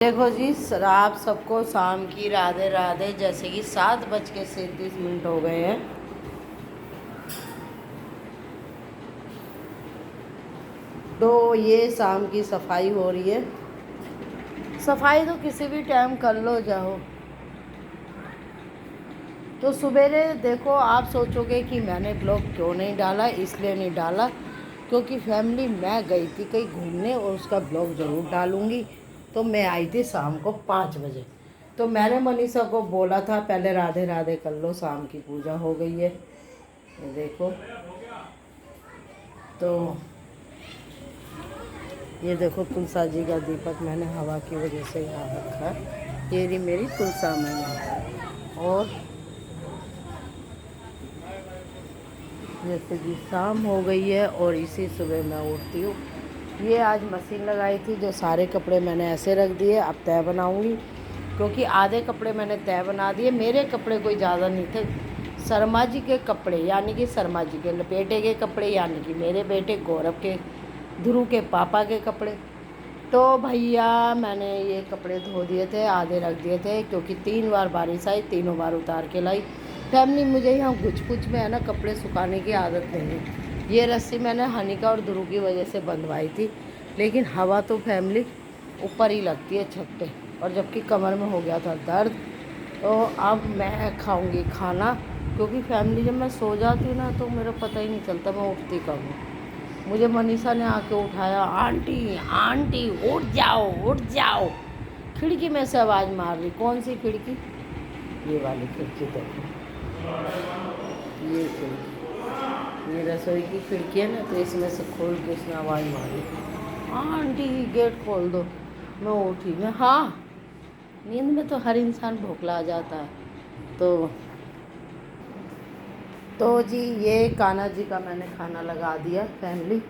देखो जी आप सबको शाम की राधे राधे। जैसे कि 7:37 हो गए हैं। तो ये शाम की सफाई हो रही है। सफाई तो किसी भी टाइम कर लो जाओ। तो सवेरे देखो आप सोचोगे कि मैंने ब्लॉग क्यों नहीं डाला। इसलिए नहीं डाला क्योंकि फैमिली मैं गई थी कहीं घूमने और उसका ब्लॉग ज़रूर डालूँगी। तो मैं आई थी शाम को 5 बजे। तो मैंने मनीषा को बोला था पहले राधे राधे कर लो, शाम की पूजा हो गई है। ये देखो, तो ये देखो तुलसा जी का दीपक मैंने हवा की वजह से यहाँ रखा है। ये रही मेरी तुलसा मैंने। और जैसे कि शाम हो गई है और इसी सुबह मैं उठती हूँ। ये आज मशीन लगाई थी, जो सारे कपड़े मैंने ऐसे रख दिए। अब तय बनाऊँगी क्योंकि आधे कपड़े मैंने तय बना दिए। मेरे कपड़े कोई ज़्यादा नहीं थे, शर्मा जी के कपड़े यानी कि शर्मा जी के बेटे के कपड़े यानी कि मेरे बेटे गौरव के, ध्रुव के पापा के कपड़े। तो भैया मैंने ये कपड़े धो दिए थे, आधे रख दिए थे क्योंकि 3 बार बारिश आई, तीनों बार उतार के लाई। फैमिली मुझे यहाँ कुछ कुछ में है ना कपड़े सुखाने की आदत नहीं है। ये रस्सी मैंने हनिका और ध्रुव की वजह से बंधवाई थी, लेकिन हवा तो फैमिली ऊपर ही लगती है छत पे। और जबकि कमर में हो गया था दर्द। तो अब मैं खाऊंगी खाना क्योंकि फैमिली जब मैं सो जाती हूँ ना तो मेरा पता ही नहीं चलता मैं उठती कब हूँ। मुझे मनीषा ने आके उठाया, आंटी आंटी उठ जाओ उठ जाओ। खिड़की में से आवाज़ मार रही। कौन सी खिड़की? ये वाली खिड़की देखो, ये खिड़की, ये रसोई की खिड़की है ना, तो इसमें से खोल के उसने आवाज़ मारी, आंटी गेट खोल दो। मैं उठी, मैं हाँ, नींद में तो हर इंसान भोखला जाता है। तो जी ये कान्हा जी का मैंने खाना लगा दिया फैमिली।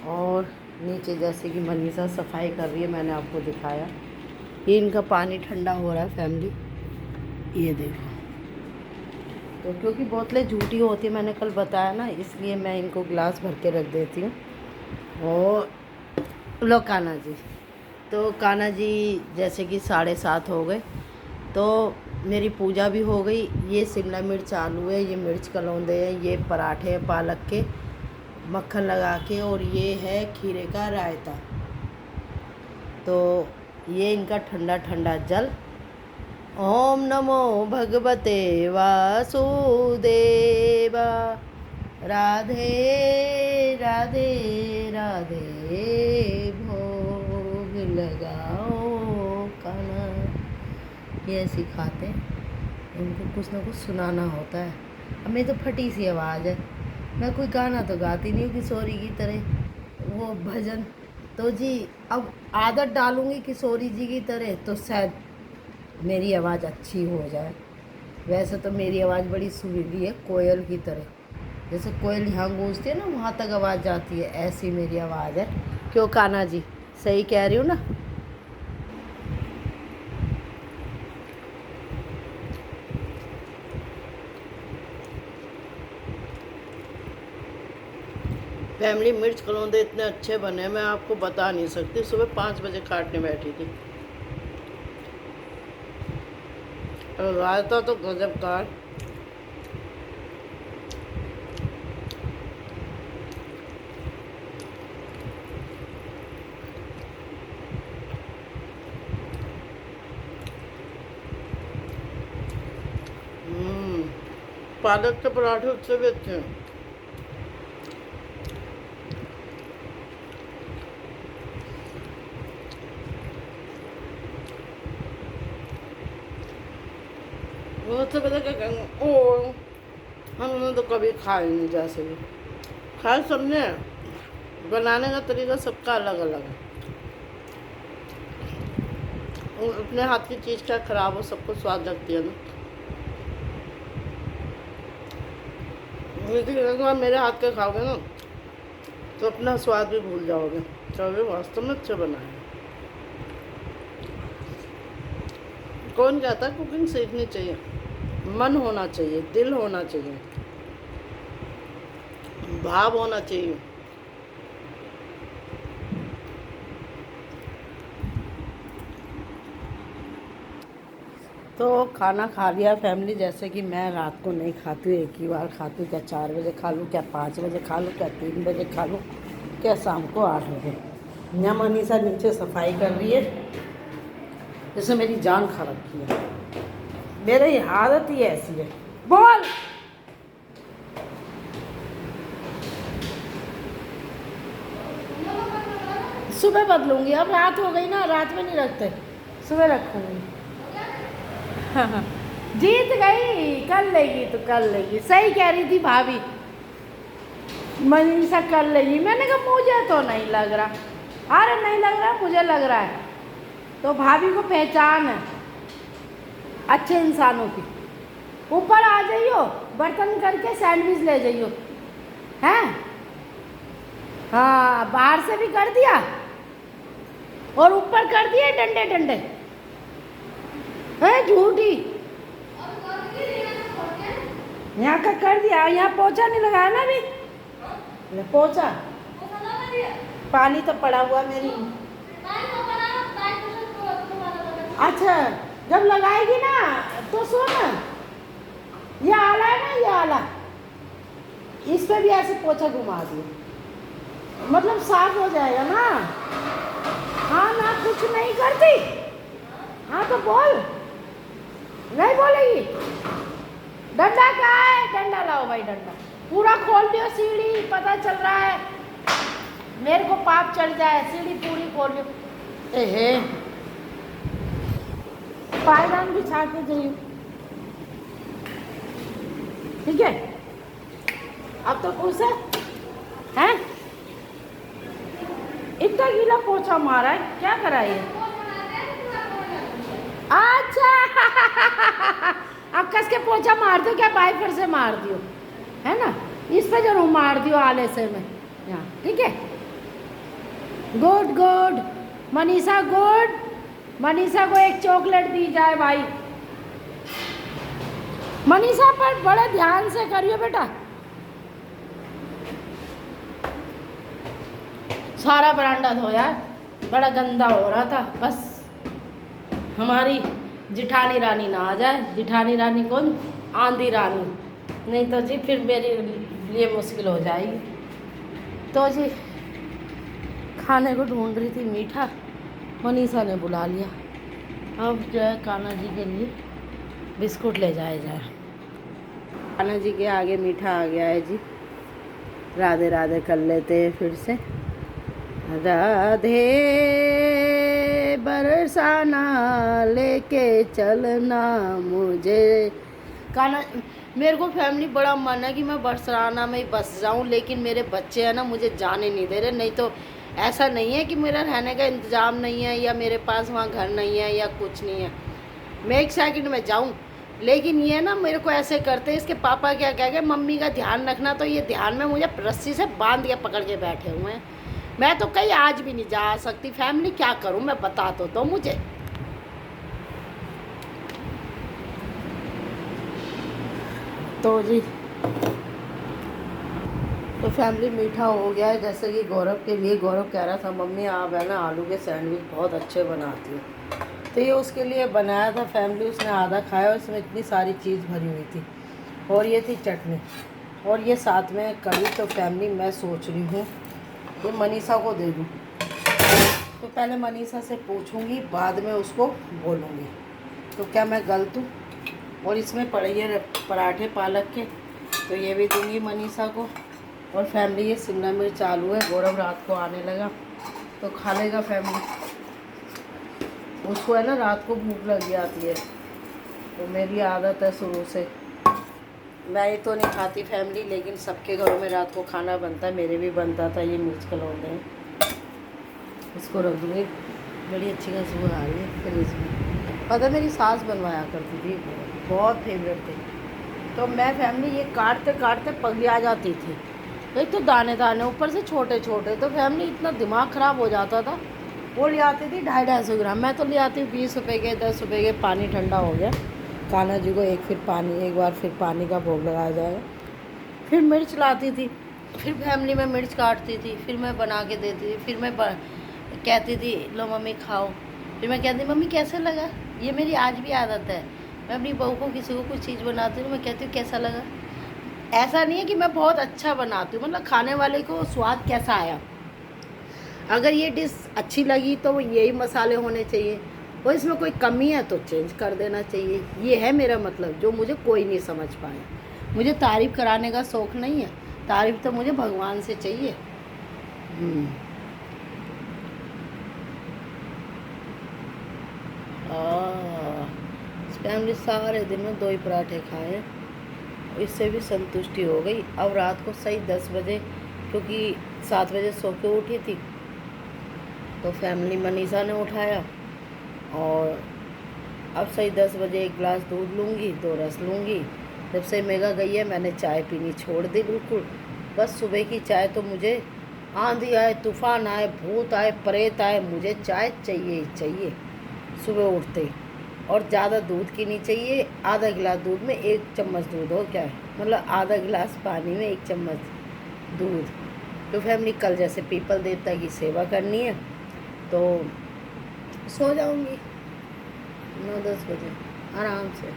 और नीचे जैसे कि मनीषा सफाई कर रही है, मैंने आपको दिखाया। ये इनका पानी ठंडा हो रहा है फैमिली, ये देखो। तो क्योंकि बोतलें झूठी होती है मैंने कल बताया ना, इसलिए मैं इनको गिलास भर के रख देती हूँ। और लो कान्हा जी, तो कान्हा जी जैसे कि 7:30 हो गए। तो मेरी पूजा भी हो गई। ये शिमला मिर्च आलू है, ये मिर्च कलौंदे हैं, ये पराठे हैं पालक के मक्खन लगा के, और ये है खीरे का रायता। तो ये इनका ठंडा ठंडा जल। ओम नमो भगवते वासुदेवा, राधे राधे राधे, भोग लगाओ कान्हा। ये सिखाते इनको कुछ ना कुछ सुनाना होता है। अब मेरी तो फटी सी आवाज़ है, मैं कोई गाना तो गाती नहीं हूँ किशोरी की तरह, वो भजन। तो जी अब आदत डालूँगी किशोरी जी की तरह तो शायद मेरी आवाज़ अच्छी हो जाए। वैसे तो मेरी आवाज़ बड़ी सुरीली है, कोयल की तरह। जैसे कोयल यहाँ गूंजती है ना, वहाँ तक आवाज़ जाती है, ऐसी मेरी आवाज़ है। क्यों कान्हा जी, सही कह रही हूँ ना? फैमिली मिर्च कलौंदे इतने अच्छे बने मैं आपको बता नहीं सकती। सुबह 5 बजे काटने बैठी थी। और रायता तो गजब का। पालक के पराठे उससे भी अच्छे हैं। वो तो पता क्या कहेंगे, ओ हमने तो कभी खाया नहीं। जैसे भी खाया सबने, बनाने का तरीका सबका अलग अलग है। अपने हाथ की चीज़ क्या खराब हो, सबको स्वाद लगती है ना। लेकिन एक बार मेरे हाथ के खाओगे ना तो अपना स्वाद भी भूल जाओगे, कहोगे वास्तव में अच्छे बनाए हैं। कौन कहता है कुकिंग सीखनी चाहिए? मन होना चाहिए, दिल होना चाहिए, भाव होना चाहिए। तो खाना खा लिया फैमिली। जैसे कि मैं रात को नहीं खाती हूँ, एक ही बार खाती हूँ। क्या 4 बजे खा लूँ, क्या 5 बजे खा लूँ, क्या 3 बजे खा लूँ, क्या शाम को 8 बजे। यहाँ मनीषा नीचे सफाई कर रही है, जैसे मेरी जान खा रखी है। मेरी आदत ही ऐसी है। बोल। सुबह बदलूंगी, अब रात हो गई ना, रात में नहीं रखते, सुबह रखूंगी। हाँ हाँ, जीत गई, कर लेगी तो कर लेगी। सही कह रही थी भाभी, मनीषा कर लेगी। मैंने कहा मुझे तो नहीं लग रहा। अरे नहीं लग रहा, मुझे लग रहा है। तो भाभी को पहचान है अच्छे इंसानों की। ऊपर आ जाइयो, बर्तन करके सैंडविच ले जाइयो। हैं? हाँ, बाहर से भी कर दिया और ऊपर कर दिए डंडे डंडे। है झूठी। यहाँ का कर दिया, यहाँ पोछा नहीं लगाया ना अभी। पोछा, पानी तो पड़ा हुआ मेरी। अच्छा, जब लगाएगी ना तो सुन, ये आला है ना, ये आला, इस पे भी ऐसे पोछा घुमा दियो, मतलब साफ हो जाएगा ना। हाँ ना, कुछ नहीं करती। हाँ तो बोल। नहीं बोलेगी। डंडा कहाँ है? डंडा लाओ भाई, डंडा पूरा खोल दियो। सीढ़ी पता चल रहा है मेरे को, पाप चढ़ जाए। सीढ़ी पूरी खोल दियो। एहे, पायदान बिछा के जाइए, ठीक है? अब तो खुश है, हैं? इतना गीला पोछा मारा है, क्या करा ये? अच्छा अब कस के पोछा मार दो, क्या वाइपर से मार दियो, है ना? इस पे जरूर मार दियो आले से में, यहाँ, ठीक है? Good good Manisha, good. Manisha को एक चॉकलेट दी जाए भाई। मनीषा पर बड़े ध्यान से करियो बेटा। सारा बरांडा धोया, बड़ा गंदा हो रहा था। बस हमारी जिठानी रानी ना आ जाए। जिठानी रानी कौन? आंधी रानी। नहीं तो जी फिर मेरे लिए मुश्किल हो जाएगी। तो जी खाने को ढूंढ रही थी मीठा, मनीषा ने बुला लिया। अब जो है कान्हा जी के लिए बिस्कुट ले जाए जाए। कान्हा जी के आगे मीठा आ गया है जी। राधे राधे कर लेते हैं फिर से। राधे बरसाना लेके चलना मुझे। कान्हा, मेरे को फैमिली बड़ा मन है कि मैं बरसाना में ही बस जाऊं, लेकिन मेरे बच्चे हैं ना, मुझे जाने नहीं दे रहे। नहीं तो ऐसा नहीं है कि मेरा रहने का इंतज़ाम नहीं है या मेरे पास वहाँ घर नहीं है या कुछ नहीं है। मैं एक सेकंड में जाऊँ, लेकिन ये ना मेरे को ऐसे करते। इसके पापा क्या कह गए, मम्मी का ध्यान रखना, तो ये ध्यान में मुझे रस्सी से बांध के पकड़ के बैठे हुए हैं। मैं तो कहीं आज भी नहीं जा सकती। फैमिली क्या करूँ मैं, बता तो मुझे। तो जी तो फैमिली मीठा हो गया है। जैसे कि गौरव के लिए, गौरव कह रहा था मम्मी आप है ना आलू के सैंडविच बहुत अच्छे बनाती हो, तो ये उसके लिए बनाया था फैमिली। उसने आधा खाया, उसमें इतनी सारी चीज़ भरी हुई थी, और ये थी चटनी, और ये साथ में कड़ी। तो फैमिली मैं सोच रही हूँ ये मनीषा को दे दूँ। तो पहले मनीषा से पूछूँगी, बाद में उसको बोलूँगी तो क्या मैं गलत हूँ। और इसमें पड़े पराठे पालक के, तो ये भी दूँगी मनीषा को। और फैमिली ये शिमला मिर्च आलू है, गौरव रात को आने लगा तो खा लेगा फैमिली। उसको है ना रात को भूख लग जाती है, तो मेरी आदत है शुरू से। मैं ही तो नहीं खाती फैमिली, लेकिन सबके घरों में रात को खाना बनता है, मेरे भी बनता था। ये मिर्च के लौंडे हैं, इसको रख दूँगी। बड़ी अच्छी खुशबू आ रही है फ्रिज में। पता मेरी सास बनवाया करती थी, बहुत फेवरेट थी। तो मैं फैमिली ये काटते काटते पगली आ जाती थी। एक तो दाने दाने, ऊपर से छोटे छोटे। तो फैमिली इतना दिमाग ख़राब हो जाता था। वो ले आती थी 250-250 ग्राम, मैं तो ले आती हूँ 20 रुपये के, 10 रुपये के। पानी ठंडा हो गया, कान्हा जी को एक बार फिर पानी का भोग लगाया जाएगा। फिर मिर्च लाती थी, फिर फैमिली में मिर्च काटती थी, फिर मैं बना के देती थी। फिर मैं कहती थी लो मम्मी खाओ। फिर मैं कहती मम्मी कैसे लगा। ये मेरी आज भी आदत है। मैं अपनी बहू को किसी को कुछ चीज़ बनाती हूँ, मैं कहती हूँ कैसा लगा। ऐसा नहीं है कि मैं बहुत अच्छा बनाती हूँ, मतलब खाने वाले को स्वाद कैसा आया। अगर ये डिश अच्छी लगी तो यही मसाले होने चाहिए, और इसमें कोई कमी है तो चेंज कर देना चाहिए। ये है मेरा मतलब, जो मुझे कोई नहीं समझ पाया। मुझे तारीफ़ कराने का शौक़ नहीं है, तारीफ़ तो मुझे भगवान से चाहिए। फैमिली सारे दिन में 2 ही पराठे खाए, इससे भी संतुष्टि हो गई। अब रात को सही 10 बजे, क्योंकि 7 बजे सो के उठी थी, तो फैमिली मनीषा ने उठाया, और अब सही 10 बजे 1 गिलास दूध लूँगी, 2 रस लूँगी। जब से मेगा गई है मैंने चाय पीनी छोड़ दी बिल्कुल। बस सुबह की चाय तो मुझे, आंधी आए, तूफान आए, भूत आए, प्रेत आए, मुझे चाय चाहिए ही चाहिए सुबह उठते ही। और ज़्यादा दूध की नहीं चाहिए, आधा गिलास दूध में 1 चम्मच दूध हो, क्या है मतलब आधा गिलास पानी में 1 चम्मच दूध। तो फैमिली कल जैसे पीपल देवता की सेवा करनी है, तो सो जाऊंगी 9-10 बजे आराम से,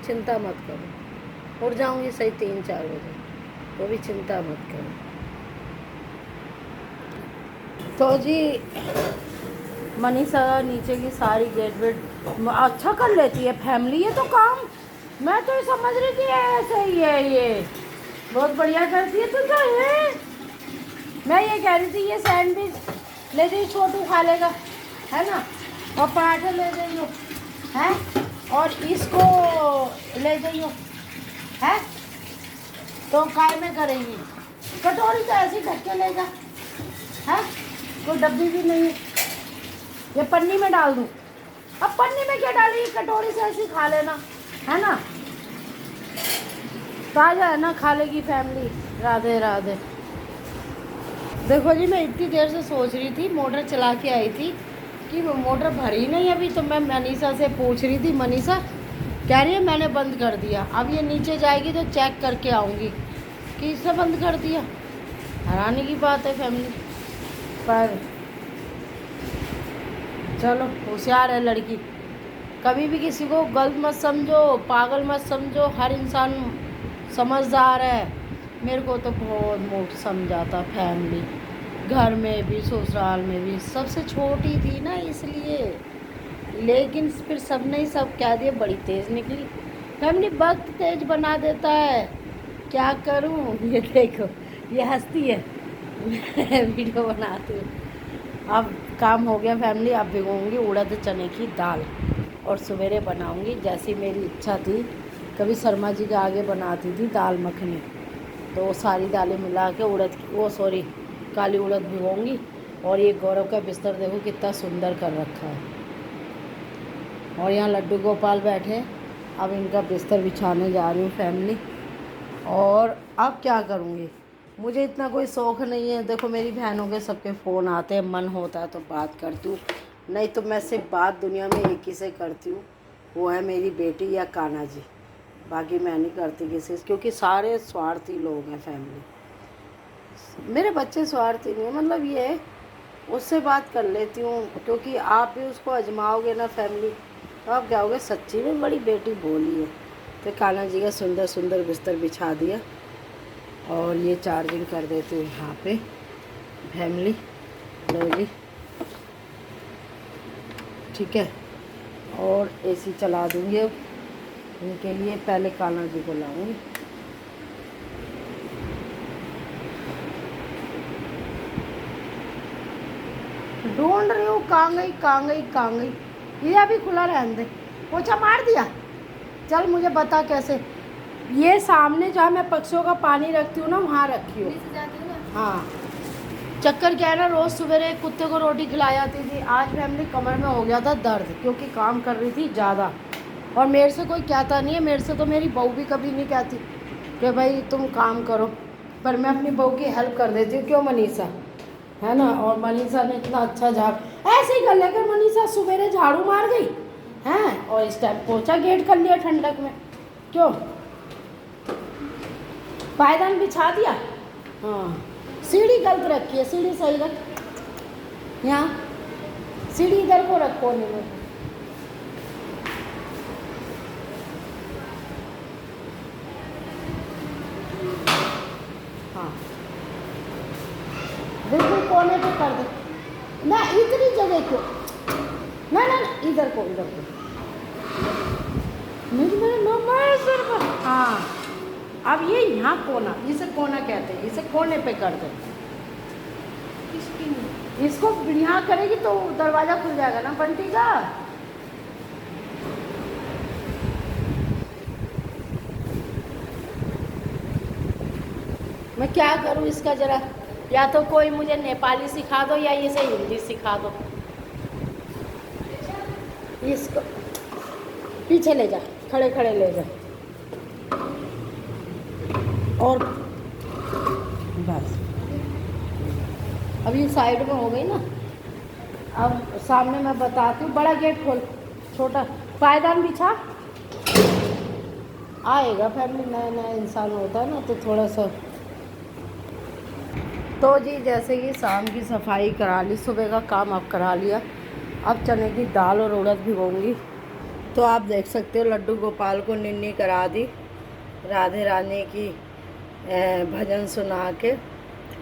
चिंता मत करो। उठ जाऊंगी सही 3-4 बजे, तो भी चिंता मत करो। तो जी मनीषा नीचे की सारी गेट वेट अच्छा कर लेती है फैमिली, ये तो काम मैं तो समझ रही थी ऐसे ही है, ये बहुत बढ़िया करती है। तो क्या है, मैं ये कह रही थी ये सैंडविच ले जाइए, छोटू खा लेगा, है ना, और पराठे ले जाइयो, है, और इसको ले जाइयो, है, तो काय में करेंगी। कटोरी तो ऐसे ढक के ले जा, है, कोई डब्बी भी नहीं है, ये पन्नी में डाल दूँ। अब पन्नी में क्या डाली, कटोरी से ऐसे खा लेना, है ना, ताज़ा है ना, खा लेगी फैमिली। राधे राधे। देखो जी मैं इतनी देर से सोच रही थी, मोटर चला के आई थी कि वो मोटर भरी नहीं अभी, तो मैं मनीषा से पूछ रही थी, मनीषा कह रही है मैंने बंद कर दिया। अब ये नीचे जाएगी तो चेक करके आऊँगी कि इसने बंद कर दिया। हैरानी की बात है फैमिली, पर चलो होशियार है लड़की। कभी भी किसी को गलत मत समझो, पागल मत समझो, हर इंसान समझदार है। मेरे को तो बहुत मोट समझाता फैमिली, घर में भी ससुराल में भी। सबसे छोटी थी ना इसलिए, लेकिन फिर सब ने ही सब कह दिया, बड़ी तेज़ निकली फैमिली। वक्त तेज बना देता है, क्या करूं। ये देखो ये हंसती है वीडियो बनाती हूँ। अब काम हो गया फैमिली, अब भिगोऊंगी उड़द चने की दाल और सवेरे बनाऊंगी जैसी मेरी इच्छा थी। कभी शर्मा जी के आगे बनाती थी दाल मखनी, तो सारी दालें मिला के उड़द की, वो सॉरी काली उड़द भिगोऊंगी। और ये गौरव का बिस्तर देखो कितना सुंदर कर रखा है, और यहाँ लड्डू गोपाल बैठे। अब इनका बिस्तर बिछाने जा रही हूँ फैमिली। और अब क्या करूँगी, मुझे इतना कोई शौक़ नहीं है। देखो मेरी बहनों के सबके फ़ोन आते हैं, मन होता है तो बात करती हूँ, नहीं तो मैं सिर्फ बात दुनिया में एक ही से करती हूँ, वो है मेरी बेटी या कान्हा जी। बाकी मैं नहीं करती किसी से, क्योंकि सारे स्वार्थी लोग हैं फैमिली। मेरे बच्चे स्वार्थी नहीं है, मतलब ये है उससे बात कर लेती हूँ, क्योंकि आप भी उसको आजमाओगे ना फैमिली, तो आप कहोगे सच्ची में बड़ी बेटी बोली है। तो कान्हा जी का सुंदर सुंदर बिस्तर बिछा दिया, और ये चार्जिंग कर देती हूँ यहाँ पे फैमिली। लो जी, ठीक है, और एसी चला दूँगी अब इनके लिए। पहले कान्हा जी को लाऊंगी। ढूंढ रही हूँ, कहाँ गई कहाँ गई कहाँ गई। ये अभी खुला रहने दे, पोछा मार दिया। चल मुझे बता कैसे। ये सामने जहाँ मैं पक्षियों का पानी रखती हूँ ना, वहाँ रखी हूँ। हाँ, चक्कर क्या है ना, रोज़ सवेरे कुत्ते को रोटी खिलाई जाती थी। आज फैमिली कमर में हो गया था दर्द, क्योंकि काम कर रही थी ज़्यादा। और मेरे से कोई कहता नहीं है, मेरे से तो मेरी बहू भी कभी नहीं कहती कि भाई तुम काम करो, पर मैं अपनी बहू की हेल्प कर देती हूँ। क्यों मनीषा, है ना। और मनीषा ने इतना अच्छा झाड़, ऐसे ही कर लेकर मनीषा सवेरे झाड़ू मार गई हैं, और इस टाइम पोछा गेट कर लिया ठंडक में। क्यों, पायदान बिछा दिया। हाँ, सीढ़ी गलत रखी है, सीढ़ी सही रख, यहाँ सीढ़ी इधर को रखो नहीं। कोने पे कर दे ना, इतनी जगह क्यों, ना ना ना, इधर को मेरे मम्मा सिर्फ, हाँ अब ये यहाँ कोना, इसे कोना कहते हैं, इसे कोने पे कर दे। इसको यहाँ करेगी तो दरवाज़ा खुल जाएगा ना बंटी का। मैं क्या करूँ इसका, जरा या तो कोई मुझे नेपाली सिखा दो या इसे हिंदी सिखा दो। इसको पीछे ले जा, खड़े खड़े ले जा, और बस अब ये साइड में हो गई ना। अब सामने मैं बताती हूँ, बड़ा गेट खोल, छोटा पायदान बिछा, आएगा फैमिली, नया नया इंसान होता है ना तो थोड़ा सा। तो जी जैसे कि शाम की सफाई करा ली, सुबह का काम अब करा लिया। अब चने की दाल और उड़द भिगोंगी। तो आप देख सकते हो लड्डू गोपाल को निन्नी करा दी, राधे रानी की भजन सुना के,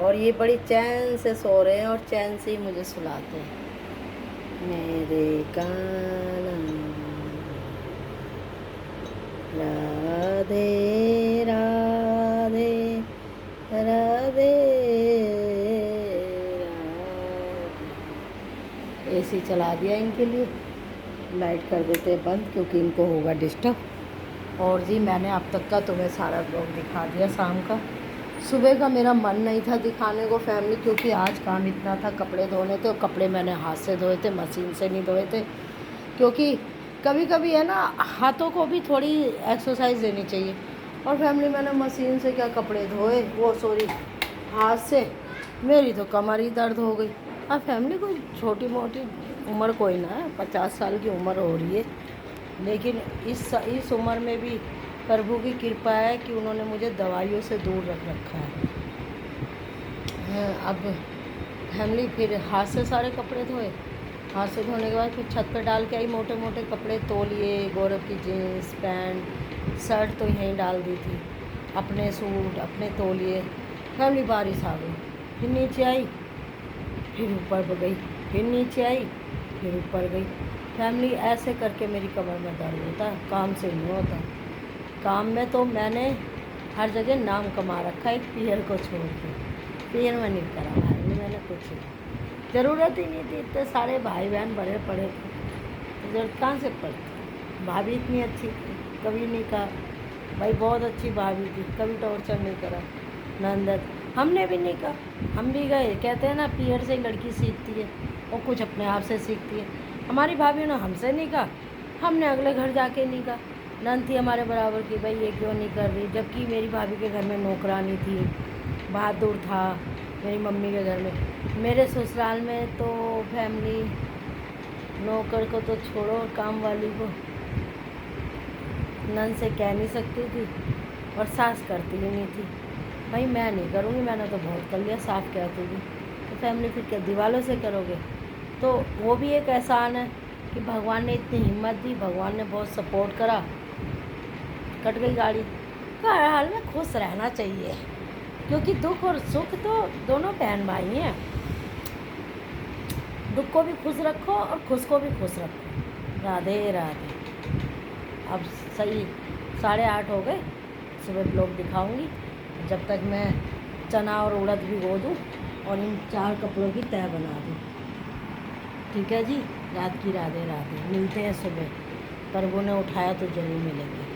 और ये बड़ी चैन से सो रहे हैं और चैन से ही मुझे सुलाते हैं। मेरे कान्हा राधे राधे राधे राधे। एसी चला दिया इनके लिए, लाइट कर देते हैं बंद क्योंकि इनको होगा डिस्टर्ब। और जी मैंने अब तक का तुम्हें सारा ब्लॉग दिखा दिया शाम का। सुबह का मेरा मन नहीं था दिखाने को फैमिली, क्योंकि आज काम इतना था, कपड़े धोने थे, और कपड़े मैंने हाथ से धोए थे, मशीन से नहीं धोए थे। क्योंकि कभी कभी है ना, हाथों को भी थोड़ी एक्सरसाइज देनी चाहिए। और फैमिली मैंने मशीन से क्या कपड़े धोए, वो सॉरी हाथ से, मेरी तो कमर ही दर्द हो गई। अब फैमिली कोई छोटी मोटी उम्र कोई ना है, 50 साल की उम्र हो रही है, लेकिन इस उम्र में भी प्रभु की कृपा है कि उन्होंने मुझे दवाइयों से दूर रख रखा है। अब फैमिली फिर हाथ से सारे कपड़े धोए, हाथ से धोने के बाद फिर छत पे डाल के आई, मोटे मोटे कपड़े तौलिए, गौरव की जीन्स पैंट शर्ट तो यहीं डाल दी थी, अपने सूट अपने तौलिए। फैमिली बारिश आ गई, फिर नीचे आई, फिर ऊपर गई, फिर नीचे आई, फिर ऊपर गई। फैमिली ऐसे करके मेरी कमर में दर्द होता है, काम से नहीं होता। काम में तो मैंने हर जगह नाम कमा रखा है, पीयर को छोड़ के। पीयर में नहीं करा भाई मैंने कुछ, ज़रूरत ही नहीं थी, इतने सारे भाई बहन बड़े पड़े थे, ज़रूरत कहाँ से पड़ती। भाभी इतनी अच्छी थी, कभी नहीं कहा भाई, बहुत अच्छी भाभी थी, कभी टॉर्चर नहीं करा। नंदत हमने भी नहीं कहा, हम भी गए, कहते हैं ना पीयर से लड़की सीखती है और कुछ अपने आप से सीखती है। हमारी भाभी ने हमसे नहीं कहा, हमने अगले घर जाके नहीं कहा। नंद थी हमारे बराबर की, भाई ये क्यों नहीं कर रही, जबकि मेरी भाभी के घर में नौकरानी थी, बहादुर था मेरी मम्मी के घर में। मेरे ससुराल में तो फैमिली नौकर को तो छोड़ो, काम वाली को नंद से कह नहीं सकती थी, और सास करती ही नहीं थी। भाई मैं नहीं करूँगी, मैंने तो बहुत कर लिया, साफ कहती थी। तो फैमिली फिर क्या दीवालों से करोगे। तो वो भी एक एहसान है कि भगवान ने इतनी हिम्मत दी, भगवान ने बहुत सपोर्ट करा, कट गई गाड़ी। तो हर हाल में खुश रहना चाहिए, क्योंकि दुख और सुख तो दोनों बहन भाई हैं। दुख को भी खुश रखो और खुश को भी खुश रखो। राधे राधे। अब सही 8:30 हो गए, सुबह ब्लॉग दिखाऊंगी, जब तक मैं चना और उड़द भिगो दूँ और इन 4 कपड़ों की तह बना दूँ। ठीक है जी, रात की राधे राधे। मिलते हैं सुबह, प्रभु ने उठाया तो जरूर मिलेंगे।